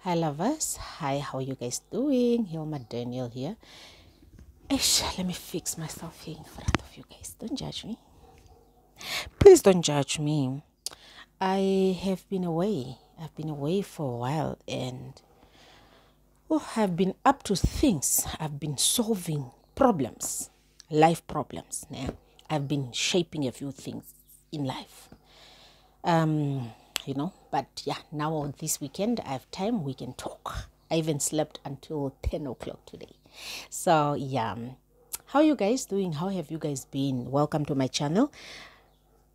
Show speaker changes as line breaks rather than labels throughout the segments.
Hi lovers, hi, how are you guys doing? Hilma Daniel here. Ish, let me fix myself here in front of you guys. Don't judge me. Please don't judge me. I have been away. I've been away for a while and I've been up to things. I've been solving problems, life problems. Yeah. I've been shaping a few things in life. But yeah, now this weekend I have time, we can talk. I even slept until 10 o'clock today. So yeah, how are you guys doing? How have you guys been? Welcome to my channel.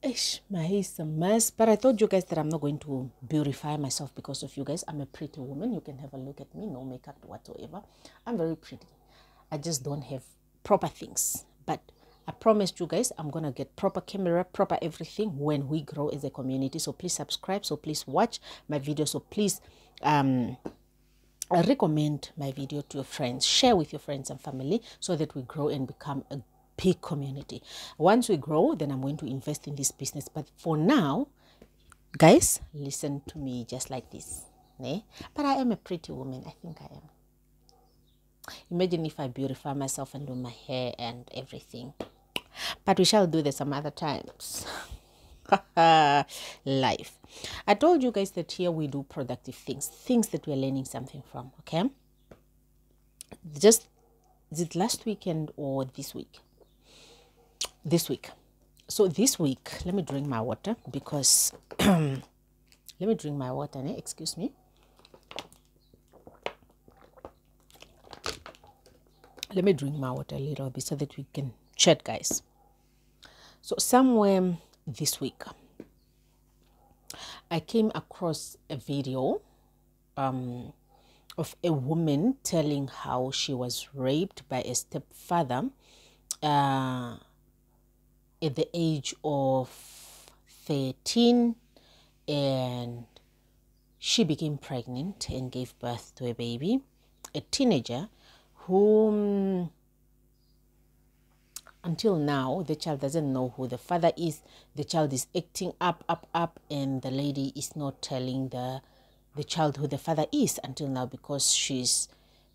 Ish, my hair is a mess, but I told you guys that I'm not going to beautify myself because of you guys. I'm a pretty woman. You can have a look at me, no makeup whatsoever. I'm very pretty. I just don't have proper things, but I promised you guys I'm gonna get proper camera, proper everything when we grow as a community. So please subscribe, so please watch my video, so please recommend my video to your friends, share with your friends and family so that we grow and become a big community. Once we grow, then I'm going to invest in this business, but for now, guys, listen to me just like this. But I am a pretty woman. I think I am. Imagine if I beautify myself and do my hair and everything. But we shall do this some other times. Life. I told you guys that here we do productive things that we're learning something from, okay? Just, is it last weekend or this week? This week. So this week, let me drink my water because, let me drink my water, excuse me. Let me drink my water a little bit so that we can chat, guys. So somewhere this week, I came across a video of a woman telling how she was raped by a stepfather at the age of 13, and she became pregnant and gave birth to a baby, a teenager whom until now the child doesn't know who the father is. The child is acting up, and the lady is not telling the child who the father is until now because she's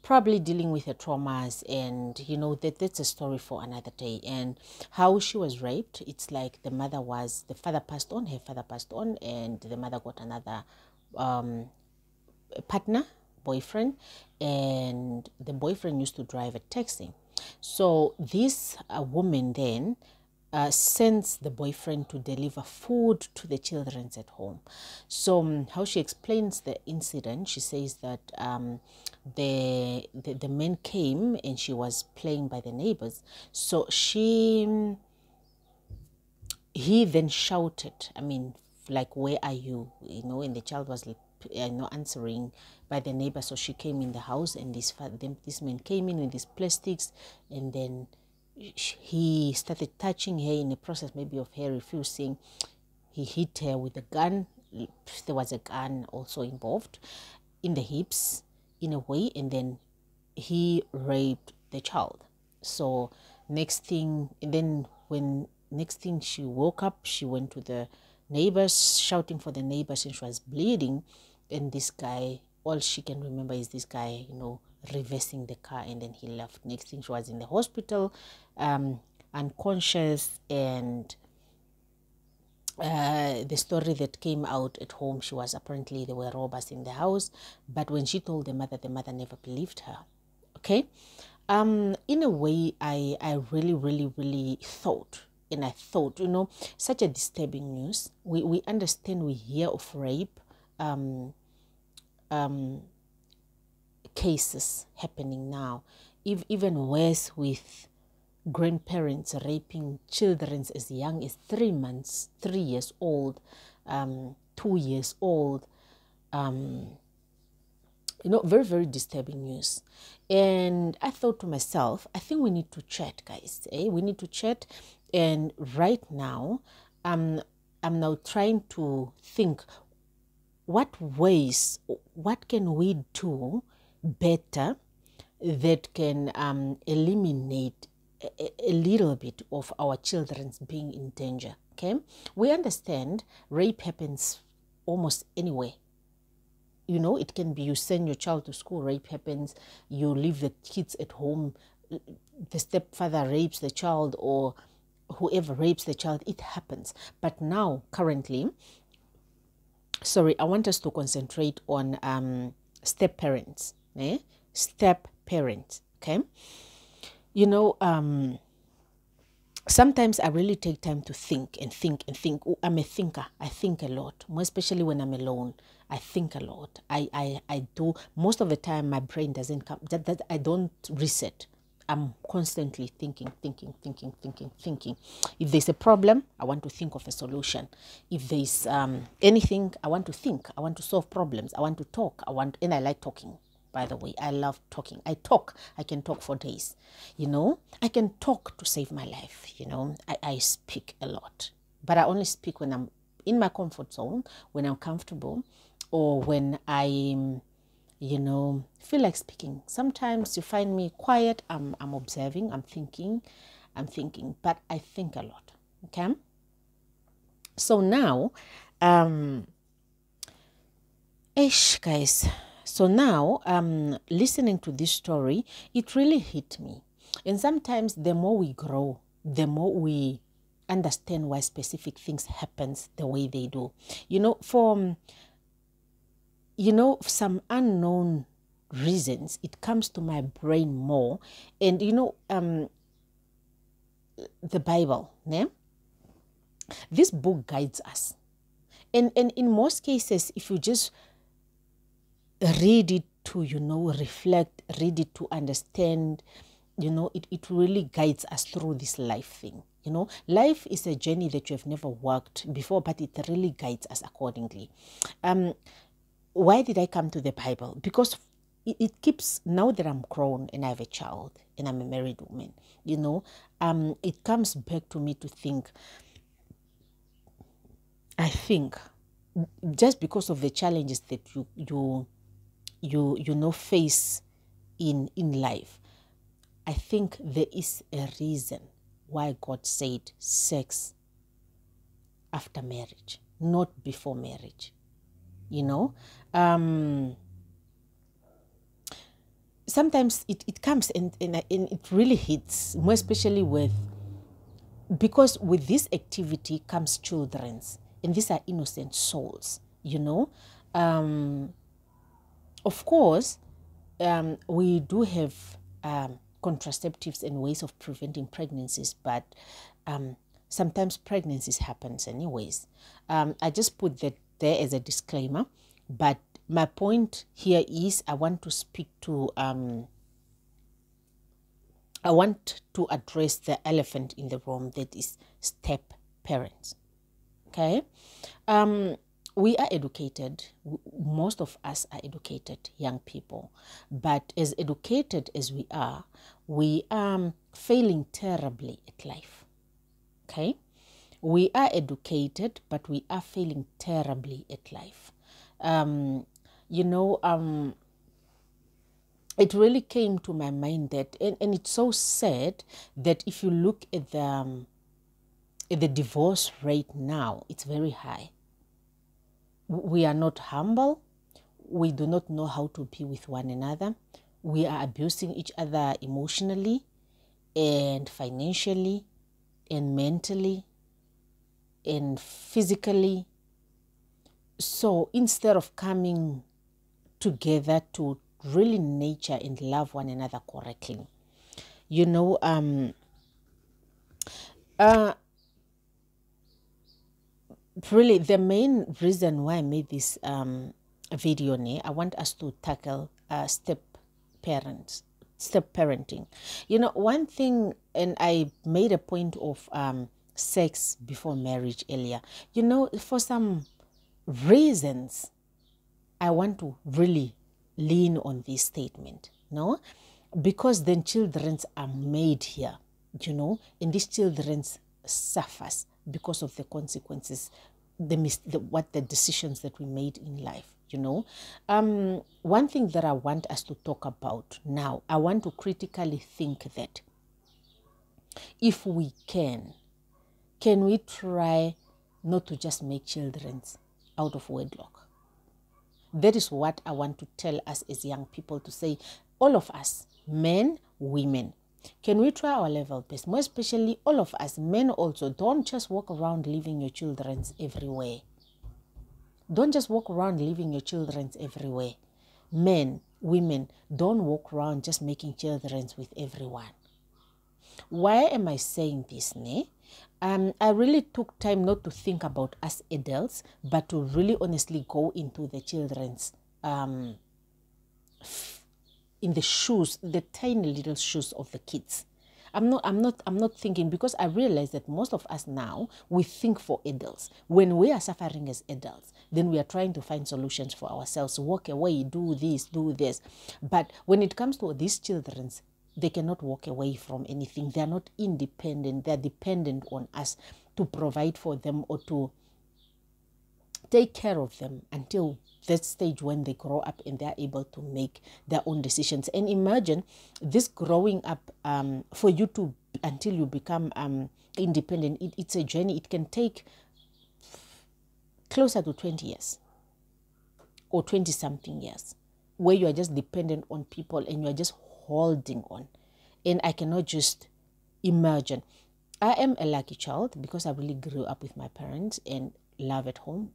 probably dealing with her traumas, and that's a story for another day. And how she was raped, it's like the father passed on, her father passed on, and the mother got another partner, boyfriend, and the boyfriend used to drive a taxi. So this woman then sends the boyfriend to deliver food to the children at home. So how she explains the incident, she says that the man came and she was playing by the neighbors. So he then shouted, like, where are you? And the child was answering by the neighbor. So she came in the house, and this man came in with these plastics, and then he started touching her. In the process maybe of her refusing, he hit her with a gun. There was a gun also involved in the hips in a way, and then he raped the child. So next thing she woke up, she went to the neighbors, shouting for the neighbors, and she was bleeding. And this guy, all she can remember is this guy, reversing the car, and then he left. Next thing, she was in the hospital, unconscious, and the story that came out at home, there were robbers in the house. But when she told the mother never believed her. Okay. In a way, I really, really, really thought, such a disturbing news. We understand, we hear of rape cases happening now, even worse, with grandparents raping children as young as 3 months, 3 years old, 2 years old. Very, very disturbing news. And I thought to myself, I think we need to chat, guys. We need to chat. And right now, I'm now trying to think, what can we do better that can eliminate a little bit of our children being in danger. Okay, we understand rape happens almost anywhere You know, it can be you send your child to school, rape happens, you leave the kids at home, the stepfather rapes the child, or whoever rapes the child. It happens. But now, currently, sorry, I want us to concentrate on step parents. Step parents, okay? You know, sometimes I really take time to think and think and think. I'm a thinker. I think a lot, more especially when I'm alone. I think a lot. I do. Most of the time, my brain doesn't come, that I don't reset. I'm constantly thinking. If there's a problem, I want to think of a solution. If there's anything, I want to think. I want to solve problems. I want to talk. And I like talking. By the way, I love talking. I can talk for days, you know. I can talk to save my life, you know. I speak a lot, but I only speak when I'm in my comfort zone, when I'm comfortable, or when I'm, you know, feel like speaking. Sometimes you find me quiet, I'm observing, I'm thinking, but I think a lot, okay? So now, guys, so now, listening to this story, it really hit me. And sometimes the more we grow, the more we understand why specific things happens the way they do. You know, for some unknown reasons, it comes to my brain more. And, you know, the Bible, né? This book guides us. And in most cases, if you just read it to, you know, reflect, read it to understand, you know, it really guides us through this life thing. You know, life is a journey that you have never walked before, but it really guides us accordingly. Why did I come to the Bible? Because it keeps, now that I'm grown and I have a child and I'm a married woman, you know, it comes back to me to think, I think, just because of the challenges that you know face in life, I think there is a reason why God said sex after marriage, not before marriage. You know, sometimes it comes and it really hits, more especially because with this activity comes children's, and these are innocent souls, you know. Of course, we do have contraceptives and ways of preventing pregnancies, but sometimes pregnancies happens anyways. I just put that there as a disclaimer, but my point here is I want to speak to I want to address the elephant in the room, that is step parents. Okay, we are educated. Most of us are educated young people, but as educated as we are failing terribly at life. Okay, we are educated, but we are failing terribly at life. You know, it really came to my mind that, and it's so sad that if you look at the divorce rate now, it's very high. We are not humble. We do not know how to be with one another. We are abusing each other emotionally and financially and mentally and physically. So instead of coming together to really nurture and love one another correctly, you know, really the main reason why I made this video, I want us to tackle step parenting. You know, one thing, and I made a point of sex before marriage earlier. You know, for some reasons, I want to really lean on this statement, no? Because then children are made here, you know, and these children suffers because of the consequences, what the decisions that we made in life, you know. One thing that I want us to talk about now, I want to critically think that if we can we try not to just make children out of wedlock? That is what I want to tell us as young people, to say, all of us, men, women, can we try our level best? More especially all of us, men also, don't just walk around leaving your children everywhere. Don't just walk around leaving your children everywhere. Men, women, don't walk around just making children with everyone. Why am I saying this, ne? I really took time not to think about us adults, but to really honestly go into the children's, in the shoes, the tiny little shoes of the kids. I'm not thinking, because I realize that most of us now, we think for adults. When we are suffering as adults, then we are trying to find solutions for ourselves. Walk away, do this, do this. But when it comes to these children, they cannot walk away from anything. They are not independent. They are dependent on us to provide for them or to take care of them until that stage when they grow up and they are able to make their own decisions. And imagine this growing up, for you to, until you become independent, it's a journey. It can take closer to 20 years or 20 something years, where you are just dependent on people and you are just holding on. And I cannot just imagine. I am a lucky child because I really grew up with my parents and love at home,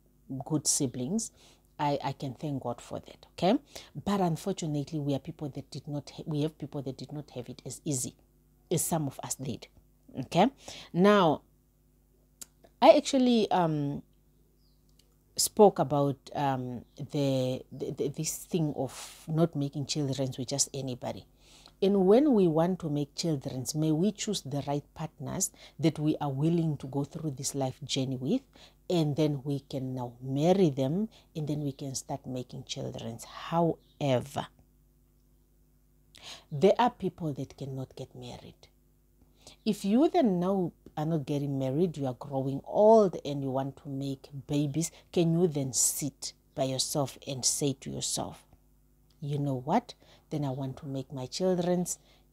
good siblings. I can thank God for that, okay? But unfortunately, we have people that did not have it as easy as some of us did, okay? Now, I actually spoke about this thing of not making children with just anybody. And when we want to make children, may we choose the right partners that we are willing to go through this life journey with, and then we can now marry them, and then we can start making children. However, there are people that cannot get married. If you then now are not getting married, you are growing old and you want to make babies, can you then sit by yourself and say to yourself, you know what? Then I want to make my children.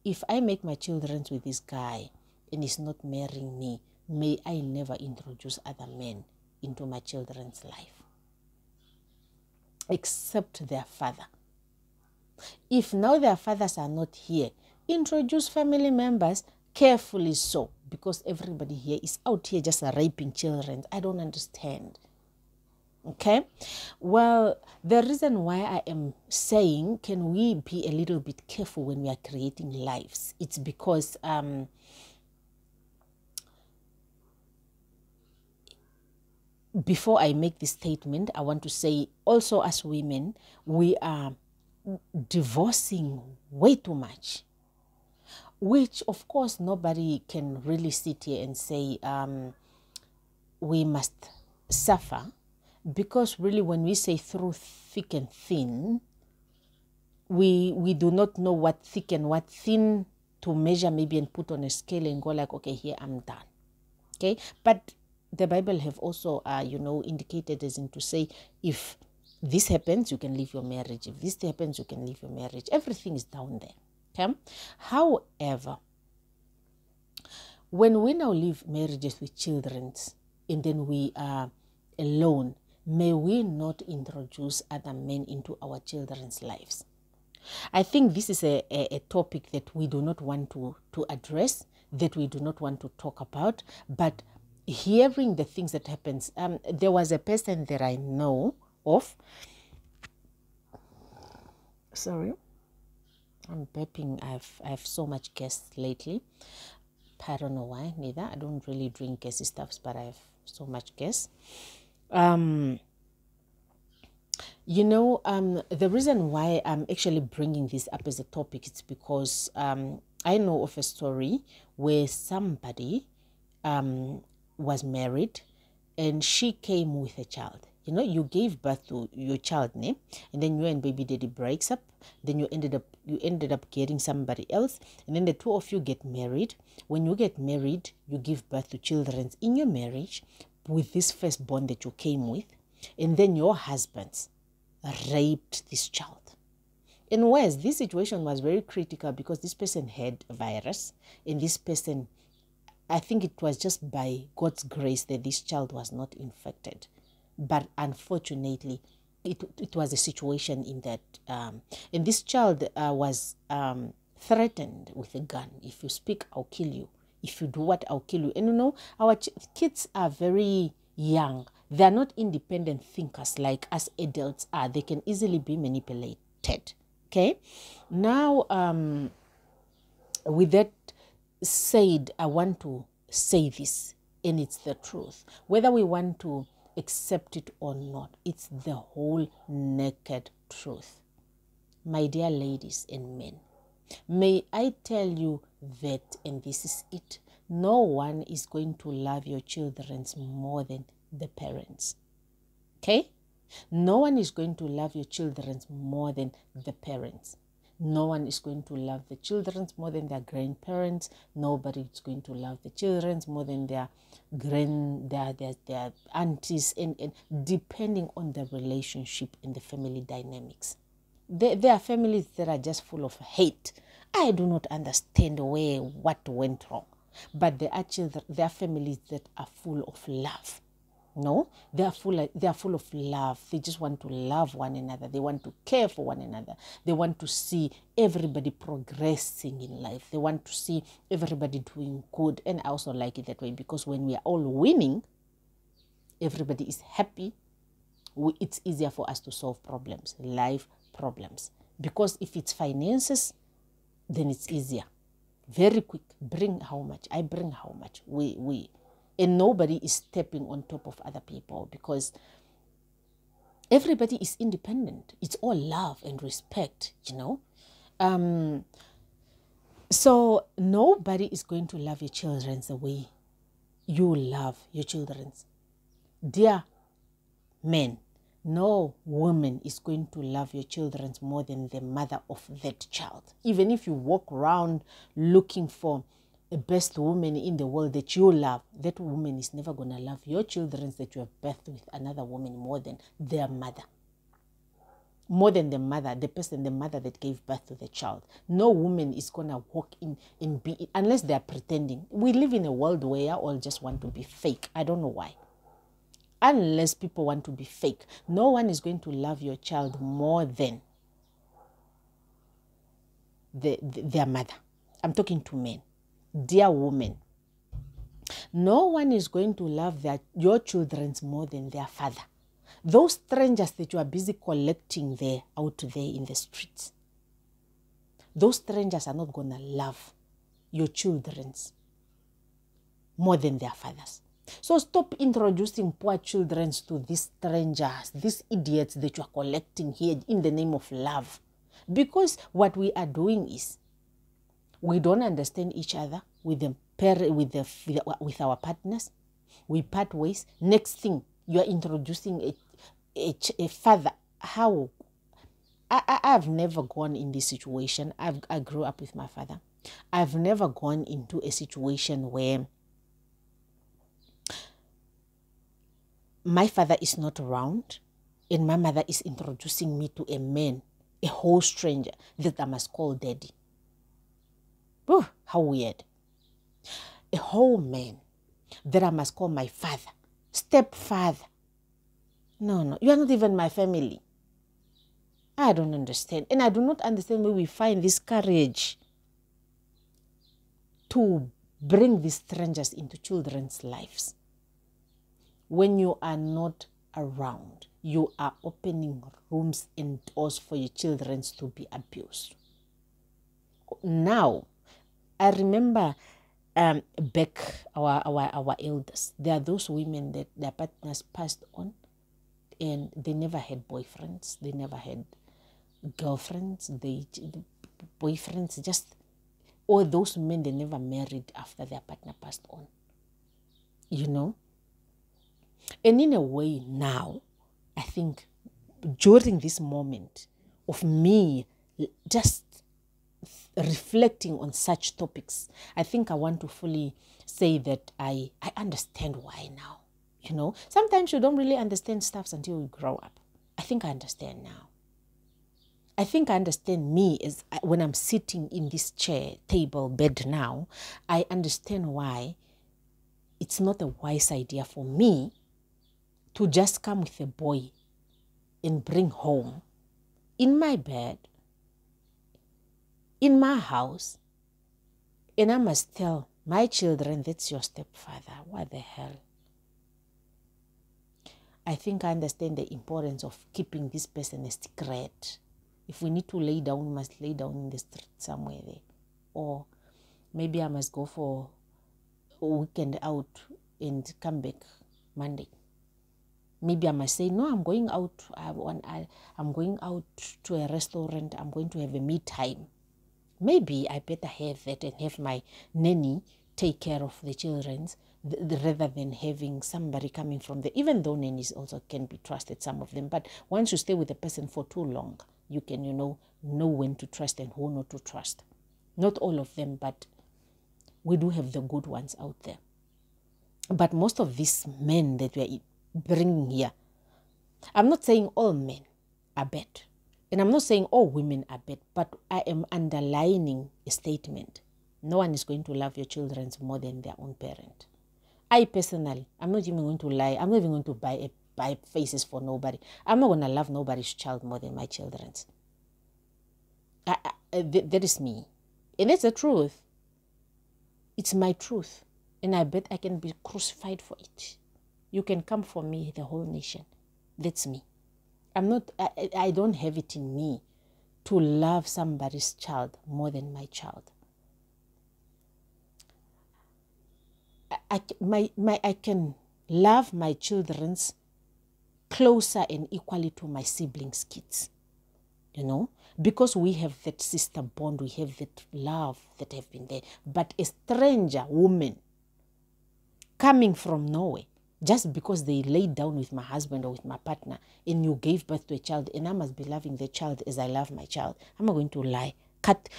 If I make my children with this guy and he's not marrying me, may I never introduce other men into my children's life, except their father. If now their fathers are not here, introduce family members, carefully so, because everybody here is out here just raping children. I don't understand. Okay, well, the reason why I am saying, can we be a little bit careful when we are creating lives? It's because before I make this statement, I want to say also, as women, we are divorcing way too much, which of course nobody can really sit here and say we must suffer. Because really, when we say through thick and thin, we do not know what thick and what thin to measure maybe and put on a scale and go like, okay, here I'm done. Okay, but the Bible have also, indicated as in to say, if this happens, you can leave your marriage. If this happens, you can leave your marriage. Everything is down there. Okay. However, when we now leave marriages with children and then we are alone, may we not introduce other men into our children's lives. I think this is a topic that we do not want to address, that we do not want to talk about, but hearing the things that happens. There was a person that I know of. Sorry, I'm burping. I have so much gas lately. I don't know why, neither. I don't really drink gassy stuffs, but I have so much gas. The reason why I'm actually bringing this up as a topic is because I know of a story where somebody was married and she came with a child. You gave birth to your child, and then you and baby daddy breaks up. Then you ended up getting somebody else, and then the two of you get married. When you get married, you give birth to children in your marriage with this firstborn that you came with, and then your husband raped this child. And whereas this situation was very critical because this person had a virus, and this person, I think it was just by God's grace that this child was not infected. But unfortunately, it was a situation in that, and this child was threatened with a gun. If you speak, I'll kill you. If you do what, I'll kill you. And you know, our kids are very young. They're not independent thinkers like us adults are. They can easily be manipulated. Okay? Now, with that said, I want to say this, and it's the truth. Whether we want to accept it or not, it's the whole naked truth. My dear ladies and men, may I tell you that, and this is it, no one is going to love your children more than the parents. Okay? No one is going to love your children more than the parents. No one is going to love the children more than their grandparents. Nobody is going to love the children more than their aunties, and depending on the relationship and the family dynamics. There are families that are just full of hate. I do not understand what went wrong. But there are families that are full of love. No, they are full of love. They just want to love one another. They want to care for one another. They want to see everybody progressing in life. They want to see everybody doing good. And I also like it that way, because when we are all winning, everybody is happy, it's easier for us to solve problems, life problems. Because if it's finances, then it's easier. Very quick. Bring how much? I bring how much? We. And nobody is stepping on top of other people, because everybody is independent. It's all love and respect, you know. So nobody is going to love your children the way you love your children. Dear men, no woman is going to love your children more than the mother of that child. Even if you walk around looking for the best woman in the world that you love, that woman is never going to love your children that you have birthed with another woman more than their mother. More than the mother, the mother that gave birth to the child. No woman is going to walk in and be, unless they are pretending. We live in a world where all just want to be fake. I don't know why. Unless people want to be fake, no one is going to love your child more than their mother. I'm talking to men. Dear women, no one is going to love your children more than their father. Those strangers that you are busy collecting out there in the streets, those strangers are not going to love your children more than their fathers. So stop introducing poor children to these strangers, these idiots that you are collecting here in the name of love. Because what we are doing is, we don't understand each other with our partners. We part ways. Next thing, you are introducing a father. How? I've never gone in this situation. I grew up with my father. I've never gone into a situation where my father is not around and my mother is introducing me to a man, a whole stranger that I must call daddy. Oh, how weird. A whole man that I must call my father, stepfather. No, you are not even my family. I don't understand. And I do not understand where we find this courage to bring these strangers into children's lives. When you are not around, you are opening rooms and doors for your children to be abused. Now, I remember back our elders. There are those women that their partners passed on and they never had boyfriends. They never had girlfriends. Boyfriends, just, or those men, they never married after their partner passed on. You know? And in a way now, I think during this moment of me just reflecting on such topics, I think I want to fully say that I understand why now. You know, sometimes you don't really understand stuff until you grow up. I think I understand now. I think I understand me as when I'm sitting in this chair, table, bed now, I understand why it's not a wise idea for me to just come with a boy and bring home in my bed, in my house, and I must tell my children, that's your stepfather. What the hell? I think I understand the importance of keeping this person a secret. If we need to lay down, we must lay down in the street somewhere there. Or maybe I must go for a weekend out and come back Monday. Maybe I must say, no, I'm going out. I'm going out to a restaurant. I'm going to have a me time. Maybe I better have that and have my nanny take care of the children rather than having somebody coming from there. Even though nannies also can be trusted, some of them. But once you stay with a person for too long, you can, know when to trust and who not to trust. Not all of them, but we do have the good ones out there. But most of these men that we are bringing here, I'm not saying all men are bad. And I'm not saying all women are bad, but I am underlining a statement. No one is going to love your children more than their own parent. I personally, I'm not even going to lie. I'm not even going to buy faces for nobody. I'm not going to love nobody's child more than my children's. That is me. And that's the truth. It's my truth. And I bet I can be crucified for it. You can come for me, the whole nation. That's me. I don't have it in me to love somebody's child more than my child. I can love my children's closer and equally to my siblings' kids, because we have that sister bond, we have that love that have been there. But a stranger woman coming from nowhere, just because they laid down with my husband or with my partner and you gave birth to a child and I must be loving the child as I love my child, I'm not going to lie. Cut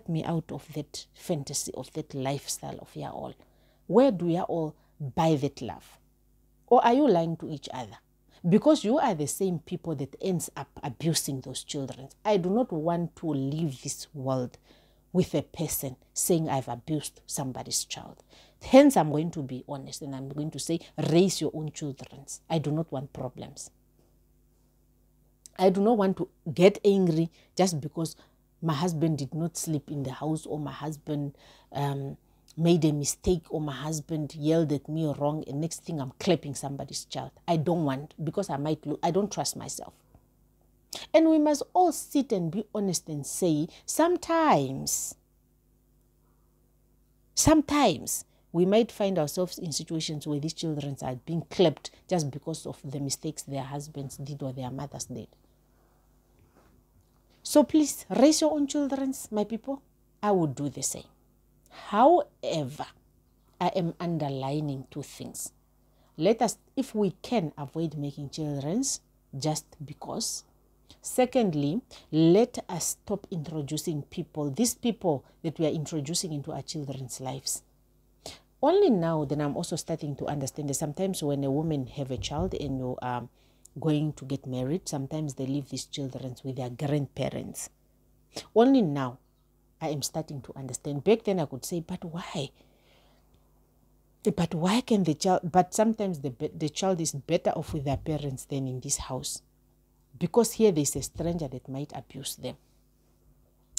me out of that fantasy, of that lifestyle of ya all. Where do ya all buy that love? Or are you lying to each other? Because you are the same people that ends up abusing those children. I do not want to leave this world with a person saying I've abused somebody's child. Hence, I'm going to be honest and I'm going to say, raise your own children. I do not want problems. I do not want to get angry just because my husband did not sleep in the house, or my husband made a mistake, or my husband yelled at me wrong, and next thing I'm clapping somebody's child. I don't want, because I don't trust myself. And we must all sit and be honest and say, sometimes we might find ourselves in situations where these children are being clapped just because of the mistakes their husbands did or their mothers did. So please, raise your own children, my people. I would do the same. However, I am underlining two things. Let us, if we can, avoid making children just because. Secondly, let us stop introducing people, these people that we are introducing into our children's lives. Only now then I'm also starting to understand that sometimes when a woman have a child and you are going to get married, sometimes they leave these children with their grandparents. Only now I am starting to understand. Back then I could say, but why? But why can the child, but sometimes the child is better off with their parents than in this house. Because here there's a stranger that might abuse them.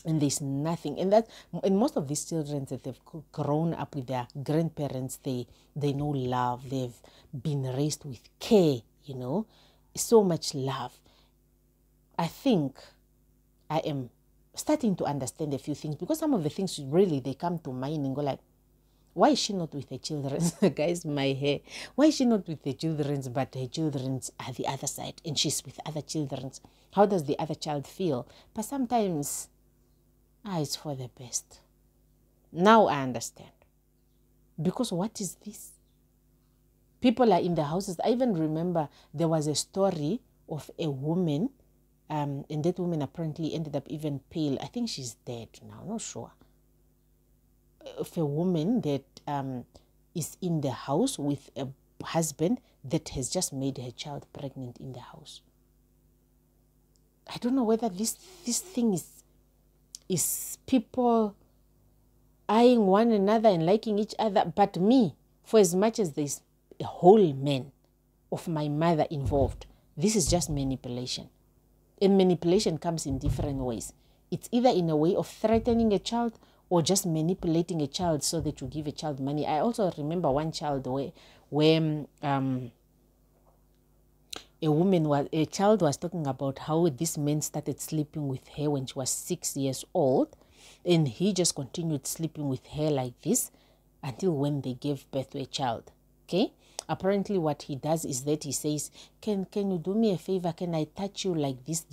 And there's nothing. And most of these children that they've grown up with their grandparents, they know love. They've been raised with care, so much love. I think I am starting to understand a few things, because some of the things really, they come to mind and go like, why is she not with the children? Guys, my hair. Why is she not with the children, but her children are the other side and she's with other children? How does the other child feel? But sometimes, it's for the best. Now I understand. Because what is this? People are in the houses. I even remember there was a story of a woman, and that woman apparently ended up even pale. I think she's dead now, not sure. Of a woman that is in the house with a husband that has just made her child pregnant in the house. I don't know whether this thing is people eyeing one another and liking each other, but me, for as much as there's a whole man of my mother involved, This is just manipulation. And manipulation comes in different ways. It's either in a way of threatening a child or just manipulating a child so that you give a child money. I also remember one child where a child was talking about how this man started sleeping with her when she was 6 years old, and he just continued sleeping with her like this until when they gave birth to a child. Okay, apparently what he does is that he says, can you do me a favor? Can I touch you like this,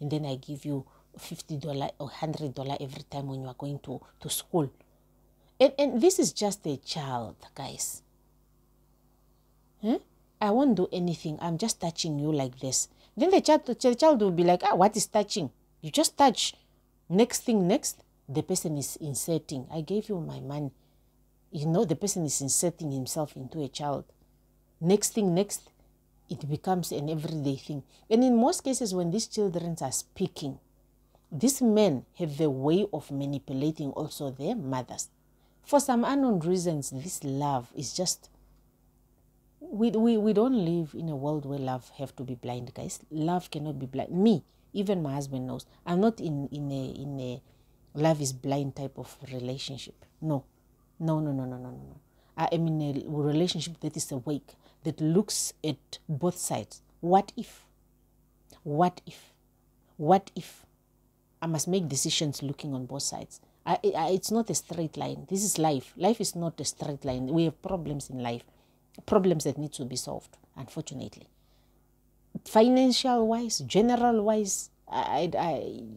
and then I give you $50 or $100 every time when you are going to school. And this is just a child, guys. I won't do anything. I'm just touching you like this. Then the child will be like, what is touching? You just touch. Next, the person is inserting. I gave you my money. The person is inserting himself into a child. Next, it becomes an everyday thing. And in most cases, when these children are speaking, these men have the way of manipulating also their mothers. For some unknown reasons, this love is just... We don't live in a world where love have to be blind, guys. Love cannot be blind. Me, even my husband knows. I'm not in a love is blind type of relationship. No. I am in a relationship that is awake, that looks at both sides. What if I must make decisions looking on both sides? It's not a straight line. This is life. Life is not a straight line. We have problems in life, problems that need to be solved, unfortunately. Financial wise, general wise,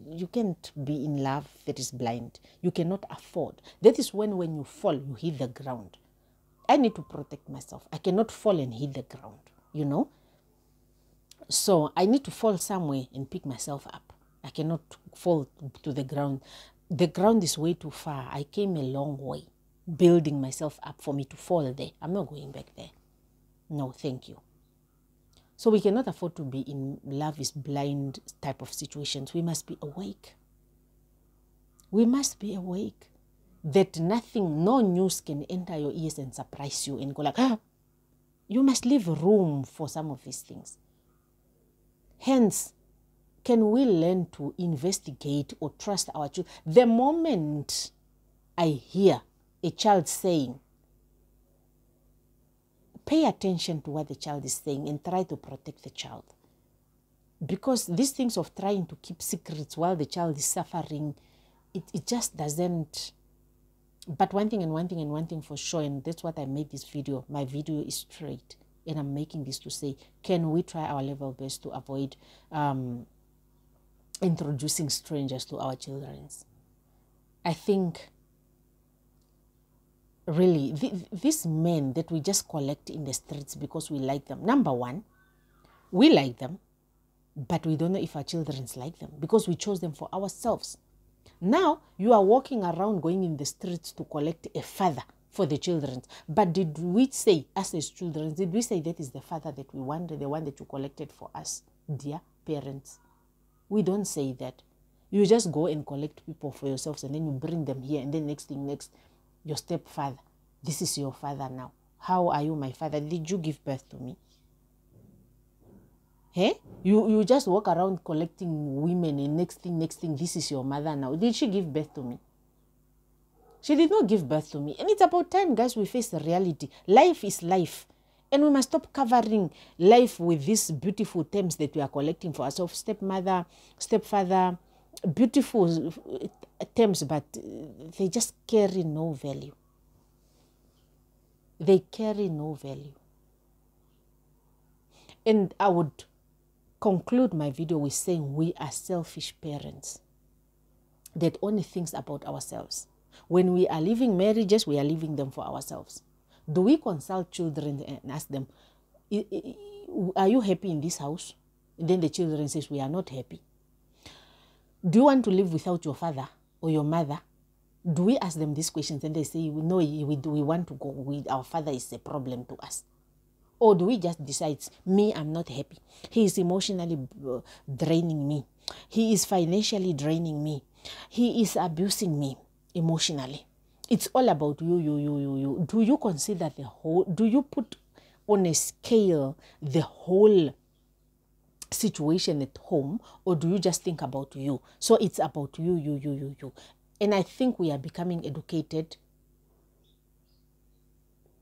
you can't be in love that is blind. You cannot afford. That is when you fall, you hit the ground. I need to protect myself. I cannot fall and hit the ground, So I need to fall somewhere and pick myself up. I cannot fall to the ground. The ground is way too far. I came a long way building myself up for me to fall there. I'm not going back there. No, thank you. So we cannot afford to be in love is blind type of situations. We must be awake. We must be awake. That no news can enter your ears and surprise you and go like, You must leave room for some of these things. Hence, can we learn to investigate or trust our children? The moment I hear a child saying, pay attention to what the child is saying and try to protect the child. Because these things of trying to keep secrets while the child is suffering, it just doesn't. But one thing for sure, and that's what I made this video. My video is straight, and I'm making this to say, can we try our level best to avoid introducing strangers to our children? I think really these men that we just collect in the streets because we like them. Number one, we like them, but we don't know if our children like them because we chose them for ourselves. Now you are walking around going in the streets to collect a father for the children. But did we say, us as children, did we say that is the father that we wanted, the one that you collected for us, dear parents? We don't say that. You just go and collect people for yourselves and then you bring them here, and then next, your stepfather. This is your father now. How are you my father? Did you give birth to me? Hey? You just walk around collecting women, and next thing, this is your mother now. Did she give birth to me? She did not give birth to me. And it's about time, guys, we face the reality. Life is life. And we must stop covering life with these beautiful terms that we are collecting for ourselves. Stepmother, stepfather, beautiful terms, but they just carry no value. They carry no value. And I would conclude my video with saying we are selfish parents that only think about ourselves. When we are leaving marriages, we are leaving them for ourselves. Do we consult children and ask them, are you happy in this house? And then the children says, we are not happy. Do you want to live without your father or your mother? Do we ask them these questions and they say, no, we want to go. Our father is a problem to us. Or do we just decide, me, I'm not happy. He is emotionally draining me. He is financially draining me. He is abusing me emotionally. It's all about you. Do you consider the whole, do you put on a scale the whole situation at home, or do you just think about you? So it's about you. And I think we are becoming educated.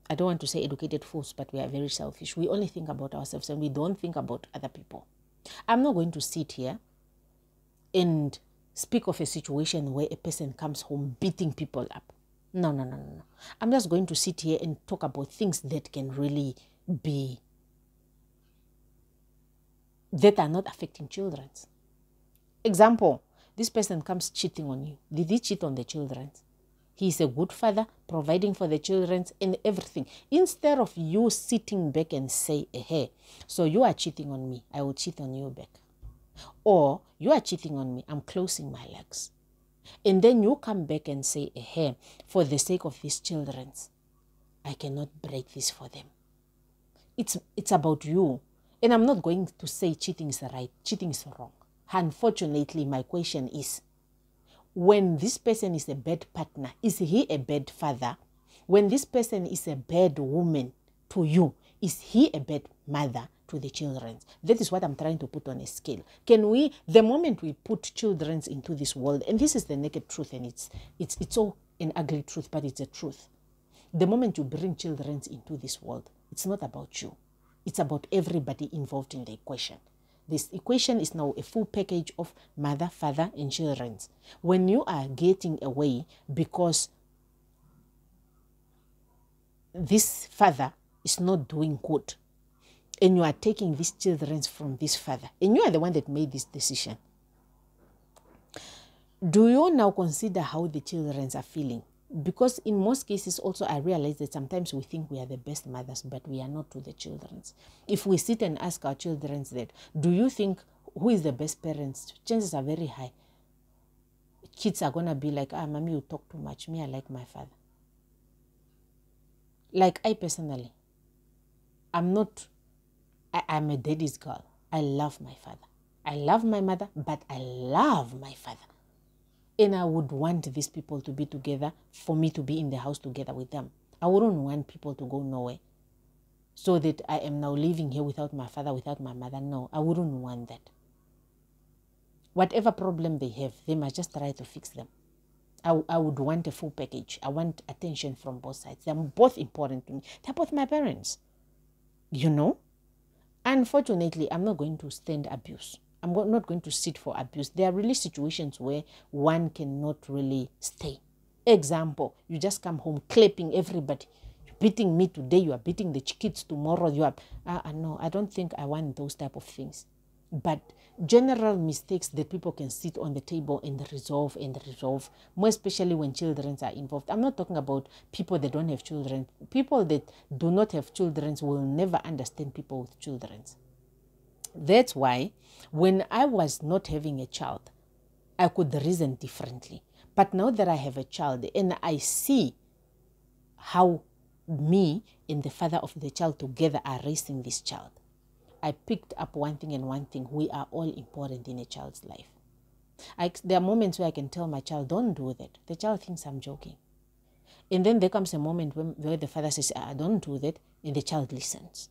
I don't want to say educated fools, but we are very selfish. We only think about ourselves and we don't think about other people. I'm not going to sit here and speak of a situation where a person comes home beating people up. No. I'm just going to sit here and talk about things that can really be, that are not affecting children. Example, this person comes cheating on you. Did he cheat on the children? He is a good father, providing for the children and everything. Instead of you sitting back and say, hey, so you are cheating on me, I will cheat on you back. Or you are cheating on me, I'm closing my legs. And then you come back and say, hey, for the sake of these children, I cannot break this for them. It's about you. And I'm not going to say cheating is right, cheating is wrong. Unfortunately, my question is, when this person is a bad partner, is he a bad father? When this person is a bad woman to you, is he a bad mother to the children? That is what I'm trying to put on a scale. Can we, the moment we put children into this world, and this is the naked truth, and it's all an ugly truth, but it's a truth. The moment you bring children into this world, it's not about you. It's about everybody involved in the equation. This equation is now a full package of mother, father, and children. When you are getting away because this father is not doing good, and you are taking these children from this father, and you are the one that made this decision, do you now consider how the children are feeling? Because in most cases also I realize that sometimes we think we are the best mothers, but we are not to the children. If we sit and ask our children that, do you think who is the best parents? Chances are very high. Kids are going to be like, mommy, you talk too much. Me, I like my father. Like I personally, I'm a daddy's girl. I love my father. I love my mother, but I love my father. And I would want these people to be together, for me to be in the house together with them. I wouldn't want people to go nowhere so that I am now living here without my father, without my mother. No, I wouldn't want that. Whatever problem they have, they must just try to fix them. I would want a full package. I want attention from both sides. They're both important to me. They're both my parents. You know? Unfortunately, I'm not going to stand abuse. I'm not going to sit for abuse. There are really situations where one cannot really stay. Example, you just come home clapping everybody. You're beating me today, you are beating the kids tomorrow. You are, no, I don't think I want those type of things. But general mistakes that people can sit on the table and resolve, more especially when children are involved. I'm not talking about people that don't have children. People that do not have children will never understand people with children. That's why when I was not having a child, I could reason differently. But now that I have a child and I see how me and the father of the child together are raising this child, I picked up one thing and one thing. We are all important in a child's life. There are moments where I can tell my child, don't do that. The child thinks I'm joking. And then there comes a moment where the father says, don't do that, and the child listens.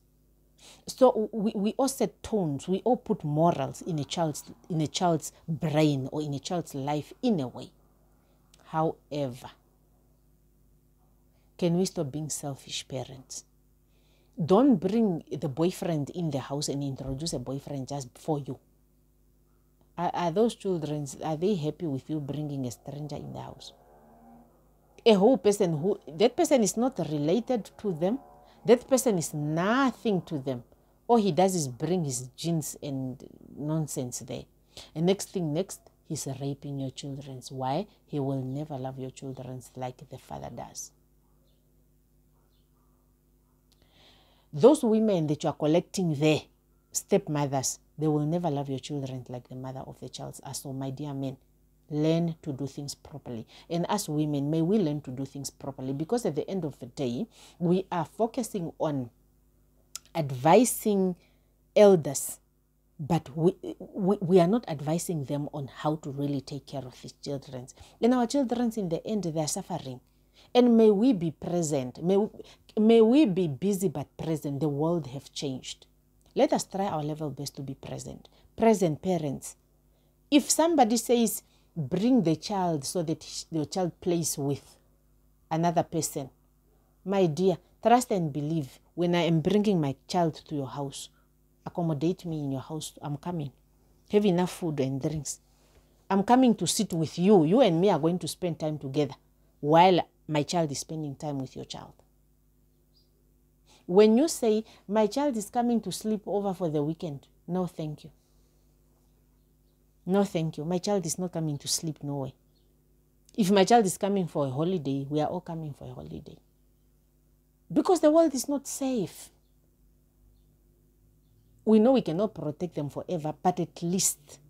So we all set tones, we all put morals in a child's brain or in a child's life in a way. However, can we stop being selfish parents? Don't bring the boyfriend in the house and introduce a boyfriend just for you. Are those children, are they happy with you bringing a stranger in the house? A whole person that person is not related to them. That person is nothing to them. All he does is bring his genes and nonsense there. And next, he's raping your children. Why? He will never love your children like the father does. Those women that you are collecting there, stepmothers, they will never love your children like the mother of the child. So my dear men, learn to do things properly. And as women, may we learn to do things properly, because at the end of the day, we are focusing on advising elders, but we are not advising them on how to really take care of these children. And our children, in the end, they are suffering. And may we be present. May we be busy but present. The world have changed. Let us try our level best to be present. Present parents. If somebody says, bring the child so that your child plays with another person, my dear, trust and believe, when I am bringing my child to your house, accommodate me in your house. I'm coming. Have enough food and drinks. I'm coming to sit with you. You and me are going to spend time together while my child is spending time with your child. When you say, my child is coming to sleep over for the weekend, no thank you. No thank you. My child is not coming to sleep, no way. If my child is coming for a holiday, we are all coming for a holiday. Because the world is not safe. We know we cannot protect them forever, but at least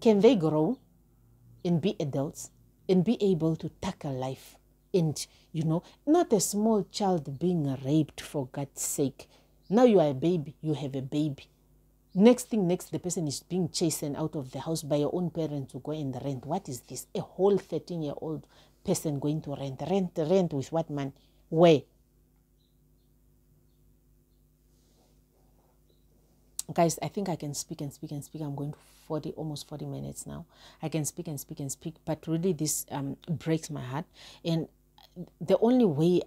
can they grow and be adults and be able to tackle life? And, you know, not a small child being raped, for God's sake. Now you are a baby, you have a baby. Next, the person is being chastened out of the house by your own parents to go and rent. What is this? A whole 13-year-old person going to rent. Rent with what money? Where? Guys, I think I can speak and speak and speak. I'm going to almost 40 minutes now. I can speak and speak and speak, but really this breaks my heart. And the only way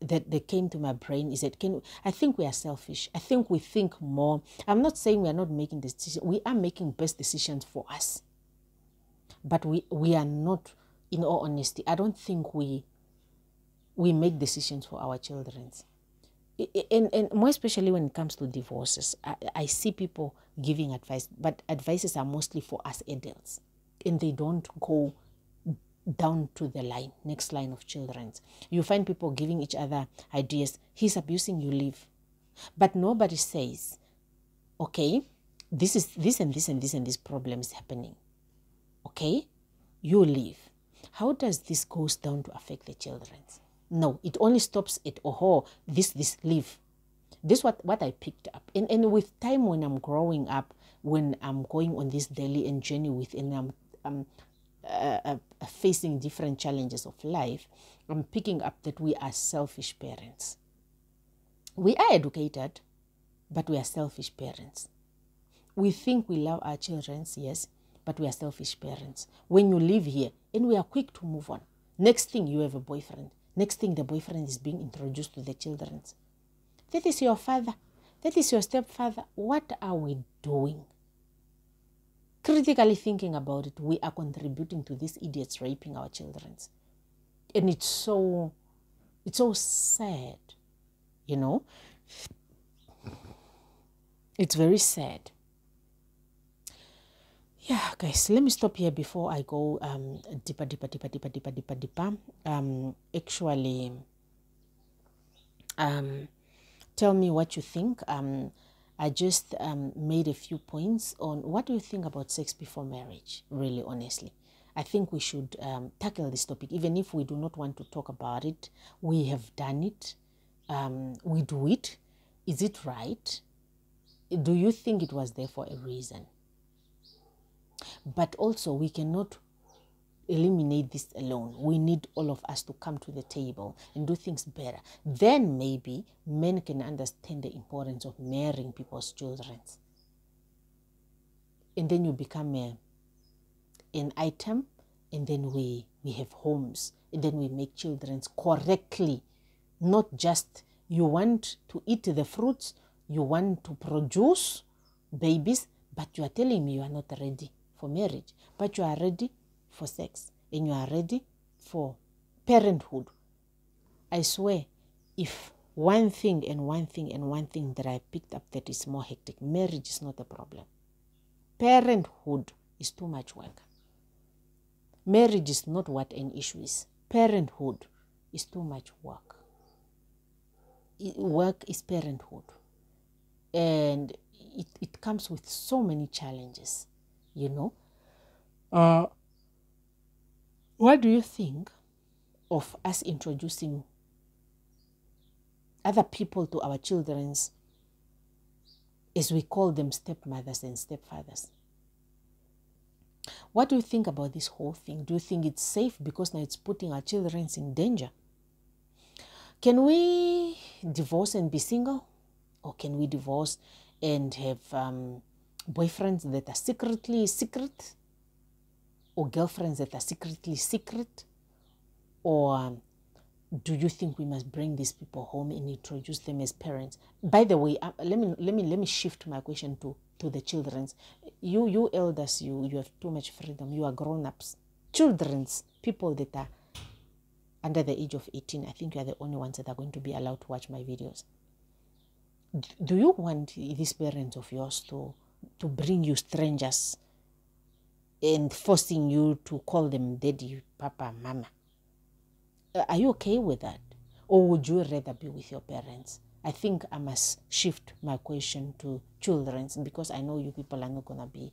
that they came to my brain is that I think we are selfish. I think we think more. I'm not saying we are not making this decision. We are making best decisions for us. But we are not, in all honesty, I don't think we make decisions for our children. And more especially when it comes to divorces, I see people giving advice, but advices are mostly for us adults, and they don't go down to the next line of children. You find people giving each other ideas. He's abusing, you leave. But nobody says, okay, this and this problem is happening. Okay, you leave. How does this goes down to affect the children? No, it only stops at, this, leave. This is what I picked up. And with time, when I'm growing up, when I'm going on this daily journey and I'm facing different challenges of life, I'm picking up that we are selfish parents. We are educated, but we are selfish parents. We think we love our children, yes, but we are selfish parents. When you live here, and we are quick to move on. Next thing, you have a boyfriend. Next thing, the boyfriend is being introduced to the children. That is your father. That is your stepfather. What are we doing? Critically thinking about it, we are contributing to these idiots raping our children. And it's so sad, you know. It's very sad. Yeah, guys, let me stop here before I go deeper. Actually, tell me what you think. I just made a few points on what do you think about sex before marriage, really, honestly. I think we should tackle this topic, even if we do not want to talk about it. We have done it. We do it. Is it right? Do you think it was there for a reason? But also, we cannot eliminate this alone. We need all of us to come to the table and do things better. Then maybe men can understand the importance of marrying people's children. And then you become an item, and then we have homes, and then we make children correctly. Not just you want to eat the fruits, you want to produce babies, but you are telling me you are not ready for marriage, but you are ready for sex, and you are ready for parenthood. I swear, if one thing that I picked up that is more hectic, marriage is not a problem. Parenthood is too much work. Marriage is not what an issue is. Parenthood is too much work. Work is parenthood. And it comes with so many challenges, you know. What do you think of us introducing other people to our children, as we call them stepmothers and stepfathers? What do you think about this whole thing? Do you think it's safe because now it's putting our children in danger? Can we divorce and be single? Or can we divorce and have boyfriends that are secretly secret, or girlfriends that are secretly secret? Or do you think we must bring these people home and introduce them as parents? By the way, let me shift my question to the children's. You elders, you have too much freedom. You are grown-ups. Children's, people that are under the age of 18, I think you are the only ones that are going to be allowed to watch my videos. Do you want these parents of yours to bring you strangers and forcing you to call them daddy, papa, mama? Are you okay with that? Or would you rather be with your parents? I think I must shift my question to children, because I know you people are not going to be,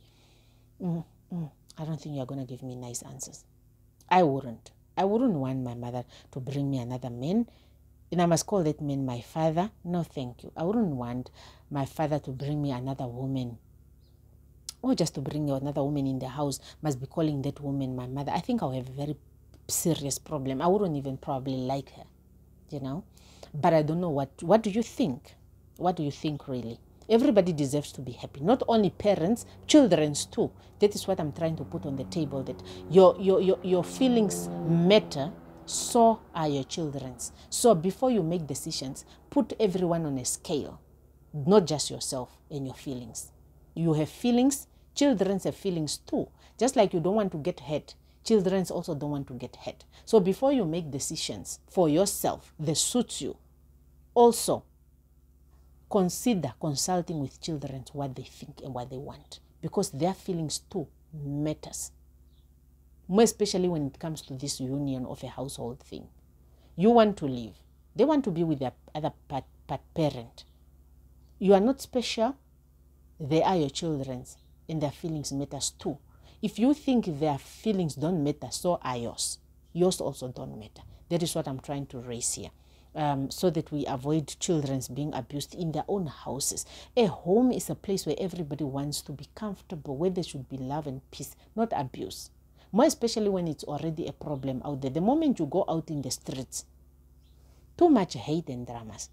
I don't think you're going to give me nice answers. I wouldn't want my mother to bring me another man, and I must call that man my father. No, thank you. I wouldn't want my father to bring me another woman, or just to bring another woman in the house, must be calling that woman my mother. I think I'll have a very serious problem. I wouldn't even probably like her, you know. But I don't know, what do you think? What do you think really? Everybody deserves to be happy, not only parents, children's too. That is what I'm trying to put on the table, that your feelings matter, so are your children's. So before you make decisions, put everyone on a scale, not just yourself and your feelings. You have feelings, children have feelings too. Just like you don't want to get hurt, children also don't want to get hurt. So before you make decisions for yourself that suits you, also consider consulting with children what they think and what they want, because their feelings too matters. More especially when it comes to this union of a household thing. You want to live. They want to be with their other parent. You are not special. They are your children's, and their feelings matters too. If you think their feelings don't matter, so are yours. Yours also don't matter. That is what I'm trying to raise here. So that we avoid children being abused in their own houses. A home is a place where everybody wants to be comfortable, where there should be love and peace, not abuse. More especially when it's already a problem out there. The moment you go out in the streets, too much hate and dramas.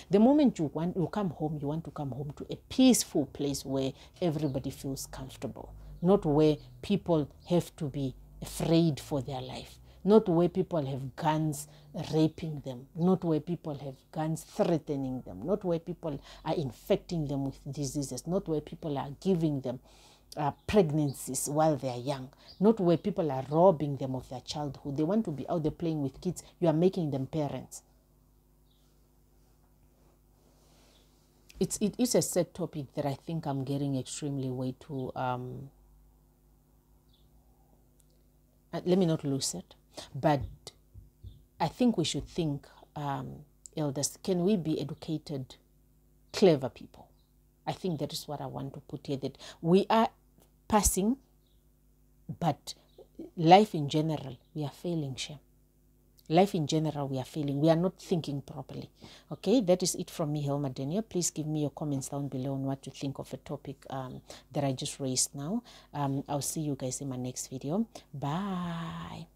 The moment you come home, you want to come home to a peaceful place where everybody feels comfortable, not where people have to be afraid for their life. Not where people have guns raping them. Not where people have guns threatening them. Not where people are infecting them with diseases. Not where people are giving them pregnancies while they are young. Not where people are robbing them of their childhood. They want to be out there playing with kids. You are making them parents. It is a sad topic that I think I'm getting extremely way too... let me not lose it. But I think we should think, elders, can we be educated, clever people? I think that is what I want to put here, that we are passing, but life in general, we are failing, Shem. Life in general, we are failing. We are not thinking properly. Okay, that is it from me, Helma Daniel. Please give me your comments down below on what you think of the topic that I just raised now. I'll see you guys in my next video. Bye.